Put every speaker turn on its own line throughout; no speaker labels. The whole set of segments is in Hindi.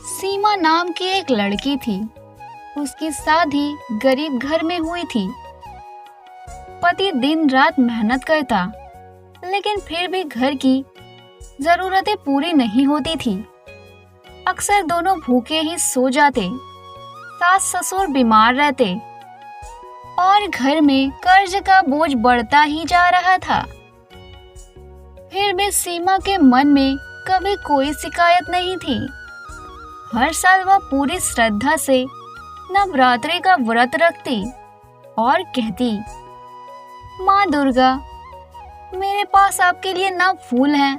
सीमा नाम की एक लड़की थी। उसकी शादी गरीब घर में हुई थी। पति दिन रात मेहनत करता, लेकिन फिर भी घर की जरूरतें पूरी नहीं होती थी। अक्सर दोनों भूखे ही सो जाते, सास ससुर बीमार रहते और घर में कर्ज का बोझ बढ़ता ही जा रहा था। फिर भी सीमा के मन में कभी कोई शिकायत नहीं थी। हर साल वह पूरी श्रद्धा से नवरात्रि का व्रत रखती और कहती, माँ दुर्गा, मेरे पास आपके लिए ना फूल हैं,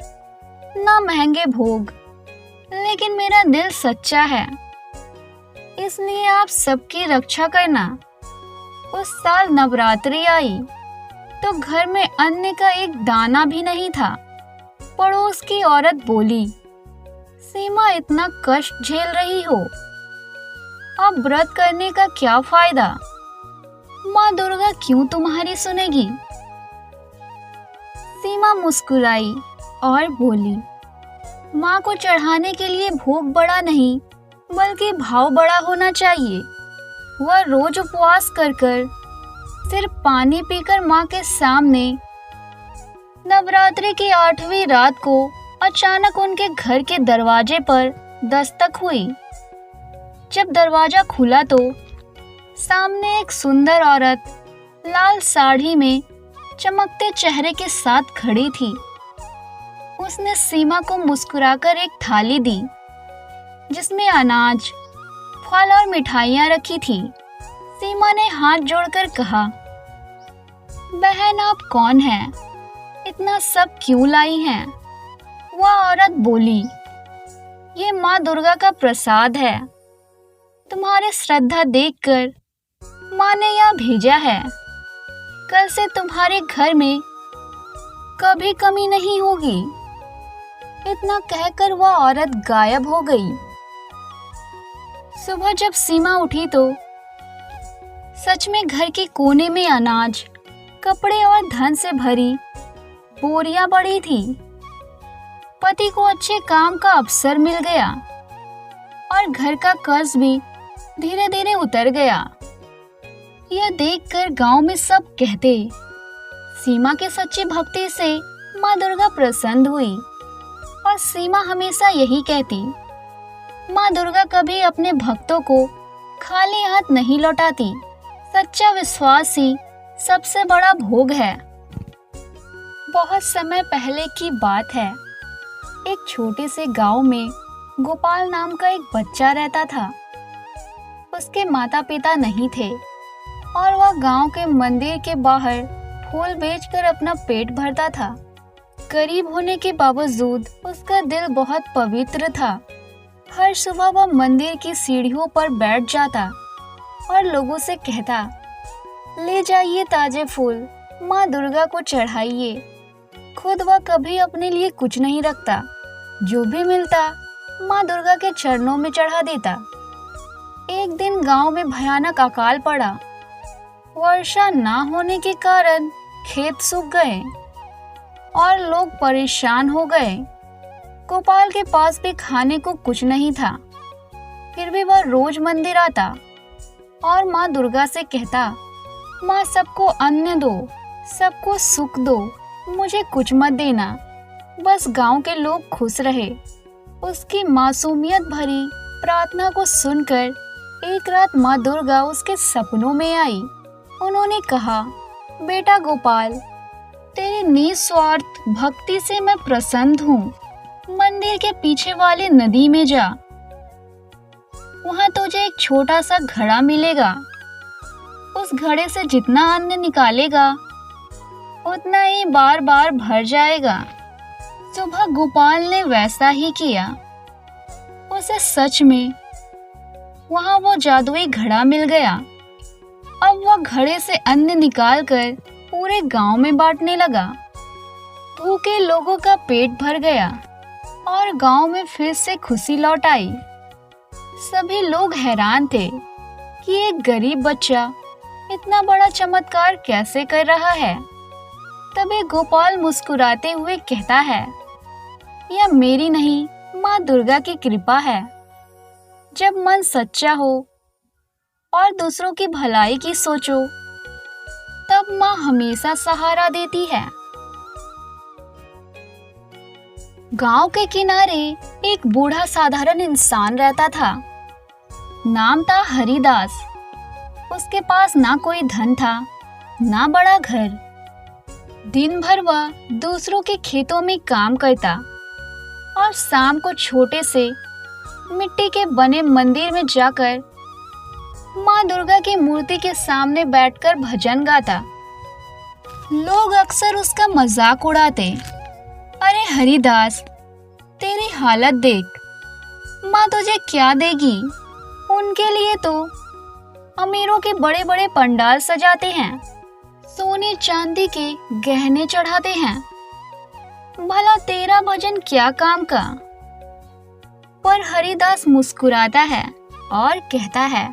ना महंगे भोग, लेकिन मेरा दिल सच्चा है, इसलिए आप सबकी रक्षा करना। उस साल नवरात्रि आई तो घर में अन्न का एक दाना भी नहीं था। पड़ोस की औरत बोली, सीमा इतना कष्ट झेल रही हो, अब व्रत करने का क्या फायदा? माँ दुर्गा क्यों तुम्हारी सुनेगी? सीमा मुस्कुराई और बोली, माँ को चढ़ाने के लिए भोग बड़ा नहीं, बल्कि भाव बड़ा होना चाहिए। वह रोज उपवास कर सिर्फ पानी पीकर माँ के सामने। नवरात्रि की 8वीं रात को अचानक उनके घर के दरवाजे पर दस्तक हुई। जब दरवाजा खुला तो सामने एक सुंदर औरत लाल साड़ी में चमकते चेहरे के साथ खड़ी थी। उसने सीमा को मुस्कुराकर एक थाली दी, जिसमें अनाज, फल और मिठाइयाँ रखी थी। सीमा ने हाथ जोड़कर कहा, बहन आप कौन हैं? इतना सब क्यों लाई हैं? वह औरत बोली, ये माँ दुर्गा का प्रसाद है। तुम्हारी श्रद्धा देखकर माँ ने यह भेजा है। कल से तुम्हारे घर में कभी कमी नहीं होगी। इतना कहकर वह औरत गायब हो गई। सुबह जब सीमा उठी तो सच में घर के कोने में अनाज, कपड़े और धन से भरी बोरियां पड़ी थी। पति को अच्छे काम का अवसर मिल गया और घर का कर्ज भी धीरे धीरे उतर गया। यह देखकर गांव में सब कहते, सीमा के सच्ची भक्ति से माँ दुर्गा प्रसन्न हुई। और सीमा हमेशा यही कहती, माँ दुर्गा कभी अपने भक्तों को खाली हाथ नहीं लौटाती। सच्चा विश्वास ही सबसे बड़ा भोग है। बहुत समय पहले की बात है। एक छोटे से गांव में गोपाल नाम का एक बच्चा रहता था। उसके माता पिता नहीं थे और वह गांव के मंदिर के बाहर फूल बेचकर अपना पेट भरता था। गरीब होने के बावजूद उसका दिल बहुत पवित्र था। हर सुबह वह मंदिर की सीढ़ियों पर बैठ जाता और लोगों से कहता, ले जाइए ताजे फूल, माँ दुर्गा को चढ़ाइए। खुद वह कभी अपने लिए कुछ नहीं रखता, जो भी मिलता माँ दुर्गा के चरणों में चढ़ा देता। एक दिन गांव में भयानक अकाल पड़ा। वर्षा ना होने के कारण खेत सूख गए और लोग परेशान हो गए। गोपाल के पास भी खाने को कुछ नहीं था। फिर भी वह रोज मंदिर आता और माँ दुर्गा से कहता, माँ सबको अन्न दो, सबको सुख दो, मुझे कुछ मत देना, बस गांव के लोग खुश रहे। उसकी मासूमियत भरी प्रार्थना को सुनकर एक रात माँ दुर्गा उसके सपनों में आई। उन्होंने कहा, बेटा गोपाल, तेरी निस्वार्थ भक्ति से मैं प्रसन्न हूँ। मंदिर के पीछे वाली नदी में जा, वहाँ तुझे एक छोटा सा घड़ा मिलेगा। उस घड़े से जितना अन्न निकालेगा उतना ही बार बार भर जाएगा। सुबह गोपाल ने वैसा ही किया। उसे सच में वहाँ वो जादुई घड़ा मिल गया। अब वह घड़े से अन्न निकालकर पूरे गांव में बांटने लगा। भूखे लोगों का पेट भर गया और गांव में फिर से खुशी लौट आई। सभी लोग हैरान थे कि एक गरीब बच्चा इतना बड़ा चमत्कार कैसे कर रहा है। तभी गोपाल मुस्कुराते हुए कहता है, यह मेरी नहीं, माँ दुर्गा की कृपा है। जब मन सच्चा हो और दूसरों की भलाई की सोचो, तब माँ हमेशा सहारा देती है। गांव के किनारे एक बूढ़ा साधारण इंसान रहता था। नाम था हरिदास। उसके पास ना कोई धन था, ना बड़ा घर। दिन भर वह दूसरों के खेतों में काम करता और शाम को छोटे से मिट्टी के बने मंदिर में जाकर माँ दुर्गा की मूर्ति के सामने बैठकर भजन गाता। लोग अक्सर उसका मजाक उड़ाते, अरे हरिदास, तेरी हालत देख, माँ तुझे क्या देगी? उनके लिए तो अमीरों के बड़े बड़े पंडाल सजाते हैं, सोने चांदी के गहने चढ़ाते हैं, भला तेरा भजन क्या काम का? पर हरिदास मुस्कुराता है और कहता है,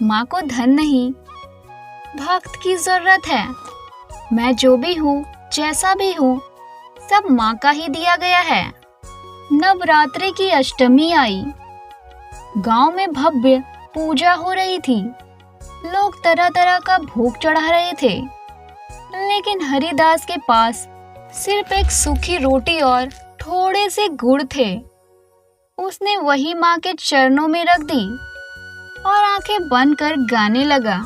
माँ को धन नहीं, भक्त की जरूरत है। मैं जो भी हूँ, जैसा भी हूँ, सब माँ का ही दिया गया है। नवरात्रि की अष्टमी आई। गांव में भव्य पूजा हो रही थी। लोग तरह तरह का भोग चढ़ा रहे थे, लेकिन हरिदास के पास सिर्फ एक सूखी रोटी और थोड़े से गुड़ थे। उसने वही माँ के चरणों में रख दी और आंखें बंद कर गाने लगा,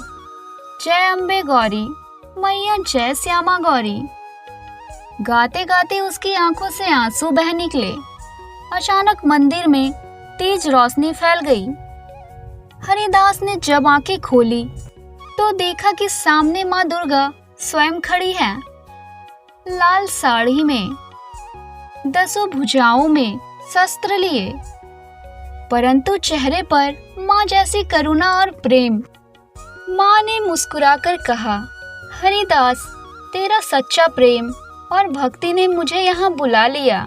जय अम्बे गौरी, मैया जय श्यामा गौरी। गाते गाते उसकी आंखों से आंसू बह निकले। अचानक मंदिर में तेज रोशनी फैल गई। हरिदास ने जब आंखें खोली तो देखा कि सामने माँ दुर्गा स्वयं खड़ी है, लाल साड़ी में, 10 भुजाओं में शस्त्र लिए, परंतु चेहरे पर माँ जैसी करुणा और प्रेम। माँ ने मुस्कुराकर कहा, हरिदास, तेरा सच्चा प्रेम और भक्ति ने मुझे यहाँ बुला लिया।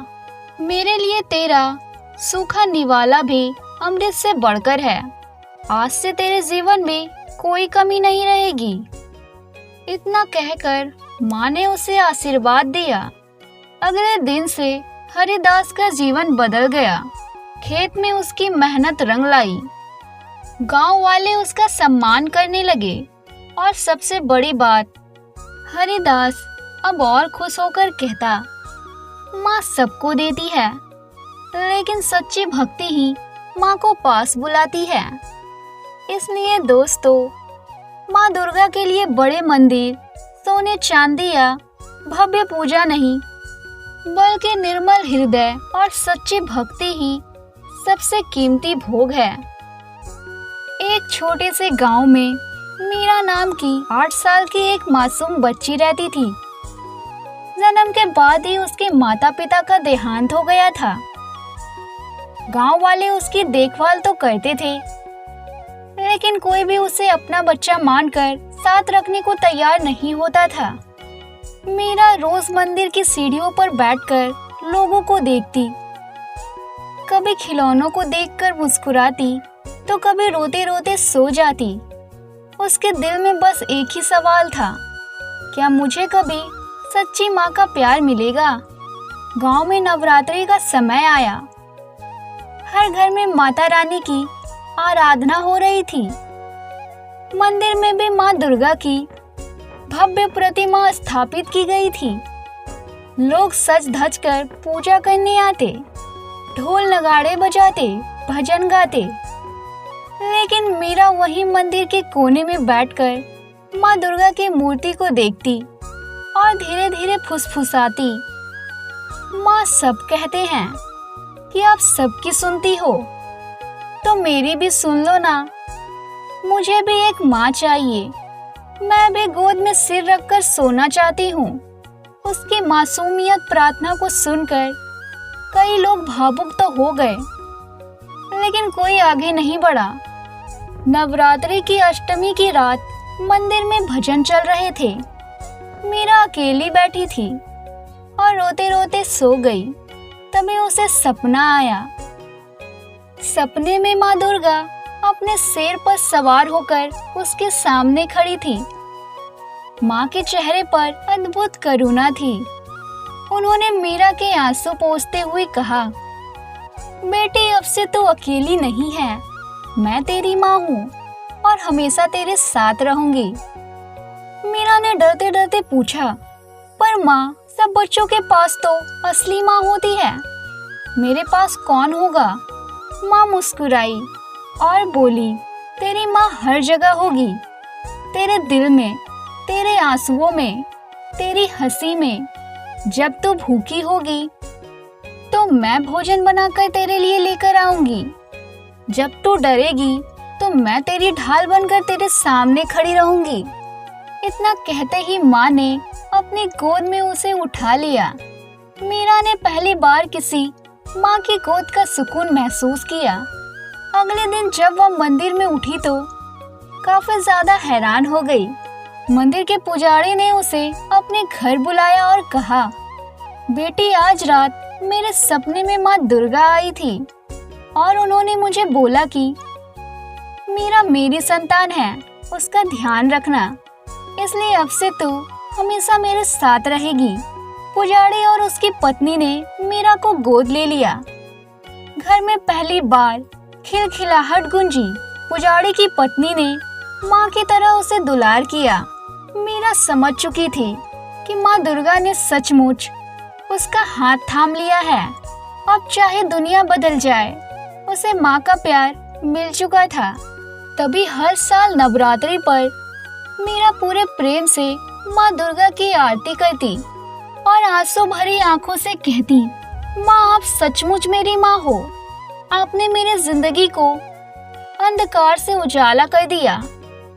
मेरे लिए तेरा सूखा निवाला भी अमृत से बढ़कर है। आज से तेरे जीवन में कोई कमी नहीं रहेगी। इतना कहकर माँ ने उसे आशीर्वाद दिया। अगले दिन से हरिदास का जीवन बदल गया। खेत में उसकी मेहनत रंग लाई। गांव वाले उसका सम्मान करने लगे और सबसे बड़ी बात, हरिदास अब और खुश होकर कहता, माँ सबको देती है, लेकिन सच्ची भक्ति ही माँ को पास बुलाती है। इसलिए दोस्तों, माँ दुर्गा के लिए बड़े मंदिर, सोने चांदी या भव्य पूजा नहीं, बल्कि निर्मल हृदय और सच्ची भक्ति ही सबसे कीमती भोग है। एक छोटे से गांव में मीरा नाम की 8 साल की एक मासूम बच्ची रहती थी। जन्म के बाद ही उसके माता पिता का देहांत हो गया था। गांव वाले उसकी देखभाल तो करते थे, लेकिन कोई भी उसे अपना बच्चा मानकर साथ रखने को तैयार नहीं होता था। मीरा रोज मंदिर की सीढ़ियों पर बैठकर लोगों को देखती, कभी खिलौनों को देखकर मुस्कुराती, तो कभी रोते रोते सो जाती। उसके दिल में बस एक ही सवाल था, क्या मुझे कभी सच्ची माँ का प्यार मिलेगा? गांव में नवरात्रि का समय आया। हर घर में माता रानी की आराधना हो रही थी। मंदिर में भी माँ दुर्गा की भव्य प्रतिमा स्थापित की गई थी। लोग सज धज कर पूजा करने आते, ढोल नगाड़े बजाते, भजन गाते। लेकिन मीरा वही मंदिर के कोने में बैठकर माँ दुर्गा की मूर्ति को देखती और धीरे धीरे फुसफुसाती, माँ सब कहते हैं कि आप सबकी सुनती हो, तो मेरी भी सुन लो ना। मुझे भी एक माँ चाहिए। मैं भी गोद में सिर रखकर सोना चाहती हूँ। उसकी मासूमियत प्रार्थना को सुनकर कई लोग भावुक तो हो गए, लेकिन कोई आगे नहीं बढ़ा। नवरात्रि की अष्टमी की रात मंदिर में भजन चल रहे थे। मीरा अकेली बैठी थी और रोते रोते सो गई। तभी उसे सपना आया। सपने में माँ दुर्गा अपने शेर पर सवार होकर उसके सामने खड़ी थी। माँ के चेहरे पर अद्भुत करुणा थी। उन्होंने मीरा के आंसू पोंछते हुए कहा, बेटी अब से तू अकेली नहीं है, मैं तेरी माँ हूँ और हमेशा तेरे साथ रहूंगी। मीरा ने डरते डरते पूछा, पर माँ, सब बच्चों के पास तो असली माँ होती है, मेरे पास कौन होगा? माँ मुस्कुराई और बोली, तेरी माँ हर जगह होगी, तेरे दिल में, तेरे आंसुओं में, तेरी हंसी में। जब तू भूखी होगी तो मैं भोजन बनाकर तेरे लिए लेकर आऊंगी। जब तू डरेगी तो मैं तेरी ढाल बनकर तेरे सामने खड़ी रहूंगी। इतना कहते ही माँ ने अपनी गोद में उसे उठा लिया। मीरा ने पहली बार किसी माँ की गोद का सुकून महसूस किया। अगले दिन जब वह मंदिर में उठी तो काफी ज्यादा हैरान हो गई। मंदिर के पुजारी ने उसे अपने घर बुलाया और कहा, बेटी, आज रात मेरे सपने में माँ दुर्गा आई थी और उन्होंने मुझे बोला कि मीरा मेरी संतान है, उसका ध्यान रखना, इसलिए अब से तू हमेशा मेरे साथ रहेगी। पुजारी और उसकी पत्नी ने मीरा को गोद ले लिया। घर में पहली बार खिलखिलाहट गूंजी। पुजारी की पत्नी ने माँ की तरह उसे दुलार किया। मीरा समझ चुकी थी कि माँ दुर्गा ने सचमुच उसका हाथ थाम लिया है। अब चाहे दुनिया बदल जाए, उसे माँ का प्यार मिल चुका था। तभी हर साल नवरात्रि पर मीरा पूरे प्रेम से माँ दुर्गा की आरती करती और आंसू भरी आंखों से कहती, माँ, आप सचमुच मेरी माँ हो। आपने मेरी जिंदगी को अंधकार से उजाला कर दिया।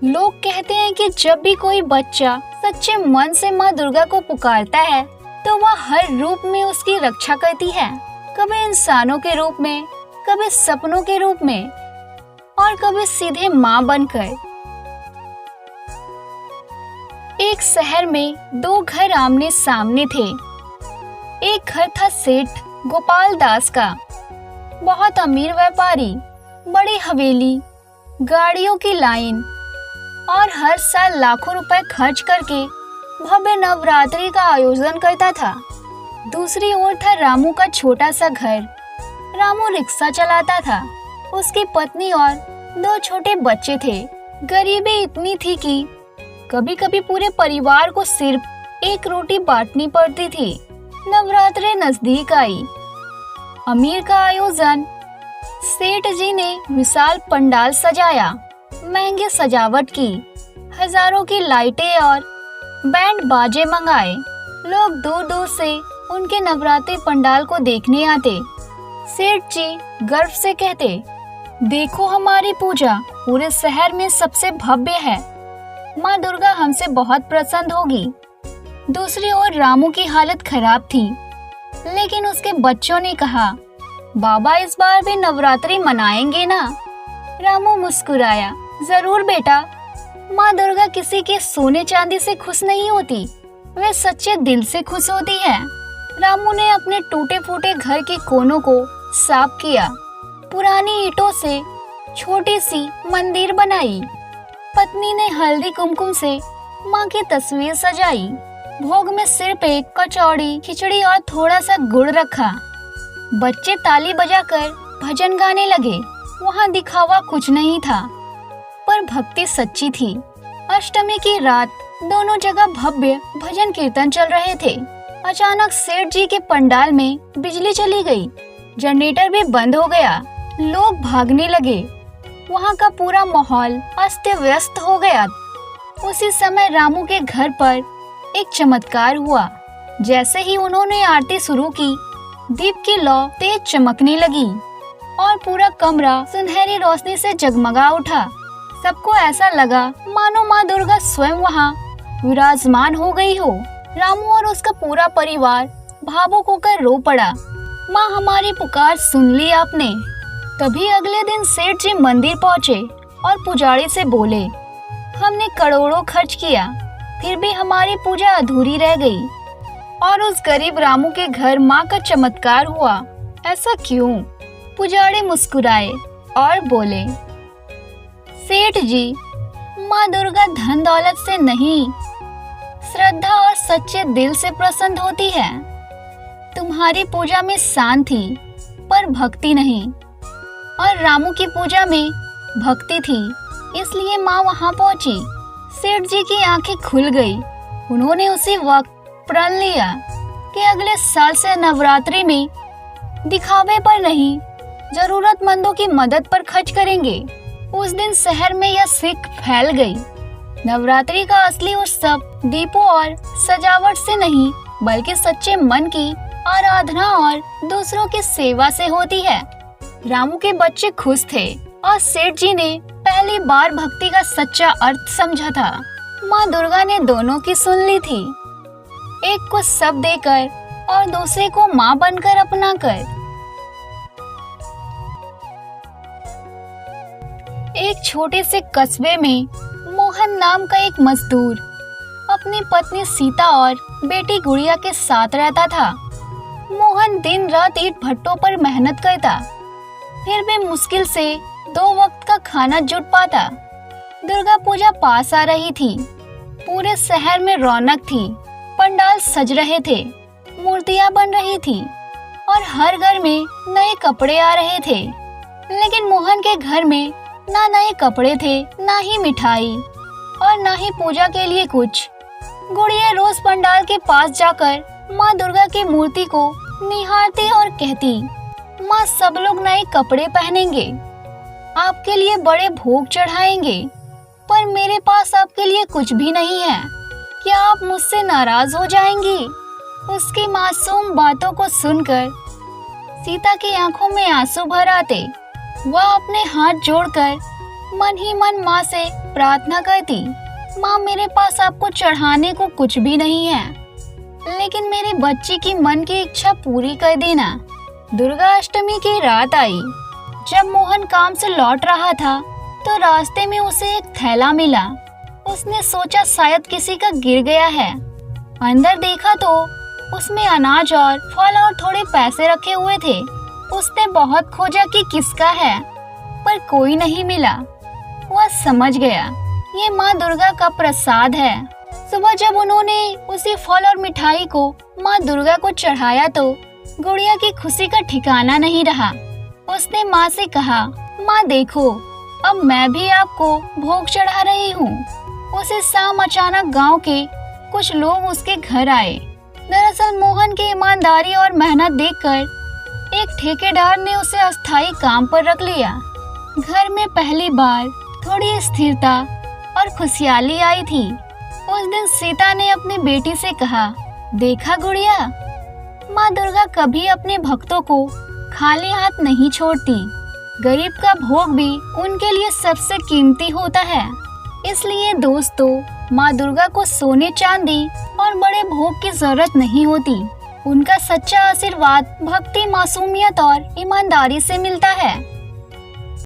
लोग कहते हैं कि जब भी कोई बच्चा सच्चे मन से माँ दुर्गा को पुकारता है तो वह हर रूप में उसकी रक्षा करती है, कभी इंसानों के रूप में, कभी सपनों के रूप में और कभी सीधे माँ बनकर। एक शहर में दो घर आमने सामने थे। एक घर था सेठ गोपाल दास का, बहुत अमीर व्यापारी, बड़ी हवेली, गाड़ियों की लाइन और हर साल लाखों रुपए खर्च करके भव्य नवरात्रि का आयोजन करता था। दूसरी ओर था रामू का छोटा सा घर। रामू रिक्शा चलाता था। उसकी पत्नी और दो छोटे बच्चे थे। गरीबी इतनी थी कि कभी कभी पूरे परिवार को सिर्फ एक रोटी बांटनी पड़ती थी। नवरात्रि नजदीक आई। अमीर का आयोजन। सेठ जी ने विशाल पंडाल सजाया, महंगी सजावट की, हजारों की लाइटें और बैंड बाजे मंगाए। लोग दूर दूर से उनके नवरात्रि पंडाल को देखने आते। सेठ जी गर्व से कहते, देखो हमारी पूजा पूरे शहर में सबसे भव्य है, माँ दुर्गा हमसे बहुत प्रसन्न होगी। दूसरी ओर रामू की हालत खराब थी, लेकिन उसके बच्चों ने कहा, बाबा इस बार भी नवरात्रि मनाएंगे ना? रामू मुस्कुराया, जरूर बेटा, माँ दुर्गा किसी के सोने चांदी से खुश नहीं होती, वे सच्चे दिल से खुश होती है। रामू ने अपने टूटे फूटे घर के कोनों को साफ किया, पुरानी ईंटों से छोटी सी मंदिर बनाई। पत्नी ने हल्दी कुमकुम से माँ की तस्वीर सजाई। भोग में सिर्फ एक कचौड़ी, खिचड़ी और थोड़ा सा गुड़ रखा। बच्चे ताली बजाकर भजन गाने लगे। वहाँ दिखावा कुछ नहीं था, पर भक्ति सच्ची थी। अष्टमी की रात दोनों जगह भव्य भजन कीर्तन चल रहे थे। अचानक सेठ जी के पंडाल में बिजली चली गई। जनरेटर भी बंद हो गया। लोग भागने लगे। वहाँ का पूरा माहौल अस्त व्यस्त हो गया। उसी समय रामू के घर पर एक चमत्कार हुआ। जैसे ही उन्होंने आरती शुरू की, दीप की लौ तेज चमकने लगी और पूरा कमरा सुनहरी रोशनी से जगमगा उठा। सबको ऐसा लगा मानो माँ दुर्गा स्वयं वहाँ विराजमान हो गई हो। रामू और उसका पूरा परिवार भावुक होकर रो पड़ा। माँ, हमारी पुकार सुन ली आपने। तभी अगले दिन सेठ जी मंदिर पहुँचे और पुजारी से बोले, हमने करोड़ों खर्च किया, फिर भी हमारी पूजा अधूरी रह गई और उस गरीब रामू के घर माँ का चमत्कार हुआ। ऐसा क्यों? पुजारी मुस्कुराए और बोले, सेठ जी, माँ दुर्गा धन दौलत से नहीं, श्रद्धा और सच्चे दिल से प्रसन्न होती है। तुम्हारी पूजा में शान थी, पर भक्ति नहीं, और रामू की पूजा में भक्ति थी, इसलिए माँ वहाँ पहुँची। सेठ जी की आंखें खुल गई। उन्होंने उसी वक्त प्रण लिया कि अगले साल से नवरात्रि में दिखावे पर नहीं, जरूरतमंदों की मदद पर खर्च करेंगे। उस दिन शहर में यह सीख फैल गई। नवरात्रि का असली उत्सव दीपों और सजावट से नहीं, बल्कि सच्चे मन की आराधना और दूसरों की सेवा से होती है। रामू के बच्चे खुश थे और सेठ जी ने पहली बार भक्ति का सच्चा अर्थ समझा था। माँ दुर्गा ने दोनों की सुन ली थी, एक को सब देकर और दूसरे को माँ बनकर अपना कर। एक छोटे से कस्बे में मोहन नाम का एक मजदूर अपनी पत्नी सीता और बेटी गुड़िया के साथ रहता था। मोहन दिन रात ईंट भट्टों पर मेहनत करता, फिर भी मुश्किल से 2 वक्त का खाना जुट पाता। दुर्गा पूजा पास आ रही थी। पूरे शहर में रौनक थी। पंडाल सज रहे थे, मूर्तियां बन रही थी और हर घर में नए कपड़े आ रहे थे। लेकिन मोहन के घर में ना नए कपड़े थे, ना ही मिठाई और ना ही पूजा के लिए कुछ। गुड़िया रोज पंडाल के पास जाकर माँ दुर्गा की मूर्ति को निहारती और कहती, माँ सब लोग नए कपड़े पहनेंगे, आपके लिए बड़े भोग चढ़ाएंगे, पर मेरे पास आपके लिए कुछ भी नहीं है। क्या आप मुझसे नाराज हो जाएंगी? उसकी मासूम बातों को सुनकर सीता की आंखों में आंसू भर आते। वह अपने हाथ जोड़कर मन ही मन माँ से प्रार्थना करती, माँ मेरे पास आपको चढ़ाने को कुछ भी नहीं है, लेकिन मेरी बच्ची की मन की इच्छा पूरी कर देना। दुर्गा अष्टमी की रात आई। जब मोहन काम से लौट रहा था तो रास्ते में उसे एक थैला मिला। उसने सोचा शायद किसी का गिर गया है। अंदर देखा तो उसमें अनाज और फल और थोड़े पैसे रखे हुए थे। उसने बहुत खोजा कि किसका है, पर कोई नहीं मिला। वह समझ गया ये माँ दुर्गा का प्रसाद है। सुबह जब उन्होंने उसी फल और मिठाई को माँ दुर्गा को चढ़ाया तो गुड़िया की खुशी का ठिकाना नहीं रहा। उसने माँ से कहा, माँ देखो, अब मैं भी आपको भोग चढ़ा रही हूँ। उसी शाम अचानक गांव के कुछ लोग उसके घर आए। दरअसल मोहन की ईमानदारी और मेहनत देखकर एक ठेकेदार ने उसे अस्थायी काम पर रख लिया। घर में पहली बार थोड़ी स्थिरता और खुशहाली आई थी। उस दिन सीता ने अपनी बेटी से कहा, देखा गुड़िया, माँ दुर्गा कभी अपने भक्तों को खाली हाथ नहीं छोड़ती। गरीब का भोग भी उनके लिए सबसे कीमती होता है। इसलिए दोस्तों, माँ दुर्गा को सोने चांदी और बड़े भोग की जरूरत नहीं होती। उनका सच्चा आशीर्वाद भक्ति, मासूमियत और ईमानदारी से मिलता है।